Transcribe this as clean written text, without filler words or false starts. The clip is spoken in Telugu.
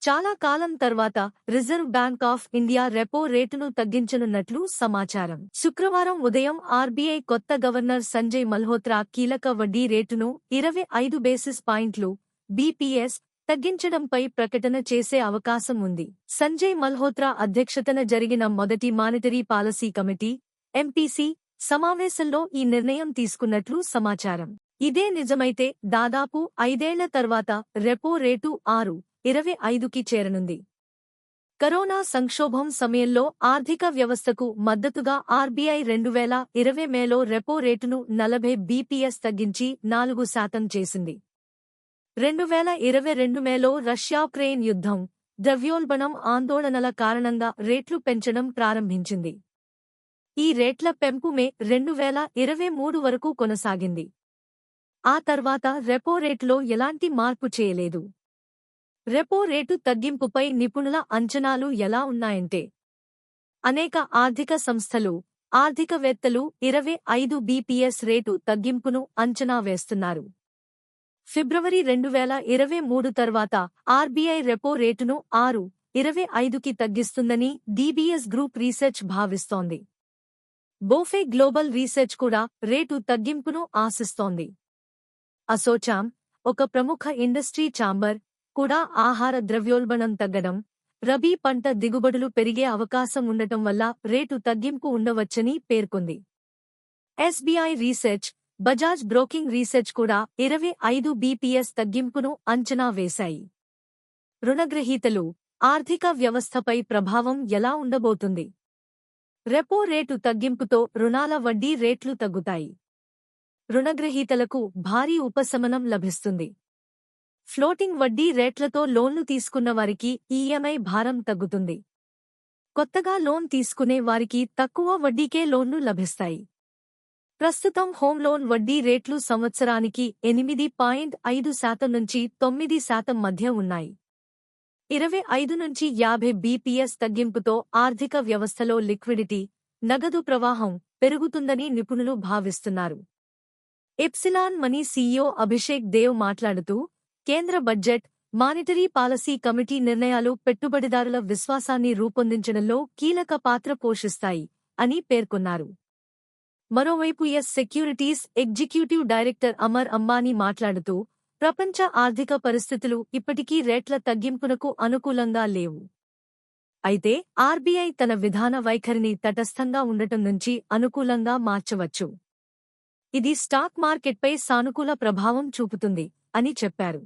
చాలా కాలం తర్వాత reserve bank of India repo రేటును తగ్గించనున్నట్లు సమాచారం. శుక్రవారం ఉదయం ఆర్బీఐ కొత్త గవర్నర్ సంజయ్ మల్హోత్రా కీలక వడ్డీ రేటును 25 బేసిస్ పాయింట్లు బీపీఎస్ తగ్గించడంపై ప్రకటన చేసే అవకాశం ఉంది. సంజయ్ మల్హోత్రా అధ్యక్షతన జరిగిన మొదటి మానిటరీ పాలసీ కమిటీ ఎంపీసీ సమావేశంలో ఈ నిర్ణయం తీసుకున్నట్లు సమాచారం. ఇదే నిజమైతే దాదాపు 5 ఏళ్ల తర్వాత రెపో రేటు 6.25కి చేరనుంది. కరోనా సంక్షోభం సమయంలో ఆర్థిక వ్యవస్థకు మద్దతుగా ఆర్బీఐ 2020 మేలో రెపో రేటును 40 బీపీఎస్ తగ్గించి 4% చేసింది. 2022 మేలో రష్యా-ఉక్రెయిన్ యుద్ధం, ద్రవ్యోల్బణం ఆందోళనల కారణంగా రేట్లు పెంచడం ప్రారంభించింది. ఈ రేట్ల పెంపు మే 2023 వరకు కొనసాగింది. ఆ తర్వాత రెపో రేటులో ఎలాంటి మార్పు చేయలేదు. రెపో రేటు తగ్గింపుపై నిపుణుల అంచనాలు ఎలా ఉన్నాయంటే, అనేక ఆర్థిక సంస్థలు, ఆర్థికవేత్తలు 25 బీపీఎస్ రేటు తగ్గింపును అంచనా వేస్తున్నారు. ఫిబ్రవరి 2023 తర్వాత ఆర్బీఐ రెపో రేటును 6.25కి తగ్గిస్తుందని డీబీఎస్ గ్రూప్ రీసెర్చ్ భావిస్తోంది. బోఫే గ్లోబల్ రీసెర్చ్ కూడా రేటు తగ్గింపును ఆశిస్తోంది. అసోచామ్, ఒక ప్రముఖ ఇండస్ట్రీ ఛాంబర్, కూడా ఆహార ద్రవ్యోల్బణం తగ్గడం, రబీ పంట దిగుబడులు పెరిగే అవకాశం ఉండటం వల్ల రేటు తగ్గింపు ఉండవచ్చని పేర్కొంది. SBI research, Bajaj broking research కూడా 25 బీపీఎస్ తగ్గింపును అంచనా వేశాయి. రుణగ్రహీతలు, ఆర్థిక వ్యవస్థపై ప్రభావం ఎలా ఉండబోతుంది? రెపో రేటు తగ్గింపుతో రుణాల వడ్డీ రేట్లు తగ్గుతాయి. రుణగ్రహీతలకు భారీ ఉపశమనం లభిస్తుంది. ఫ్లోటింగ్ వడ్డీ రేట్లతో లోన్లు తీసుకున్న వారికి ఈఎంఐ భారం తగ్గుతుంది. కొత్తగా లోన్ తీసుకునే వారికి తక్కువ వడ్డీకే లోన్లు లభిస్తాయి. ప్రస్తుతం హోమ్ లోన్ వడ్డీ రేట్లు సంవత్సరానికి 8.5% నుంచి 9% మధ్య ఉన్నాయి. 25 నుంచి 50 బీపీఎస్ తగ్గింపుతో ఆర్థిక వ్యవస్థలో లిక్విడిటీ, నగదు ప్రవాహం పెరుగుతుందని నిపుణులు భావిస్తున్నారు. Epsilon Money CEO Abhishek Dev మాట్లాడుతూ, కేంద్ర బడ్జెట్, మానిటరీ పాలసీ కమిటీ నిర్ణయాలు పెట్టుబడిదారుల విశ్వాసాన్ని రూపొందించడంలో కీలక పాత్ర పోషిస్తాయి అని పేర్కొన్నారు. మరోవైపు Yes Securities executive director Amar Ambani మాట్లాడుతూ, ప్రపంచ ఆర్థిక పరిస్థితులు ఇప్పటికీ రేట్ల తగ్గింపునకు అనుకూలంగా లేవు. అయితే ఆర్బీఐ తన విధాన వైఖరిని తటస్థంగా ఉండటం నుంచి అనుకూలంగా మార్చవచ్చు. ఇది స్టాక్ మార్కెట్పై సానుకూల ప్రభావం చూపుతుంది అని చెప్పారు.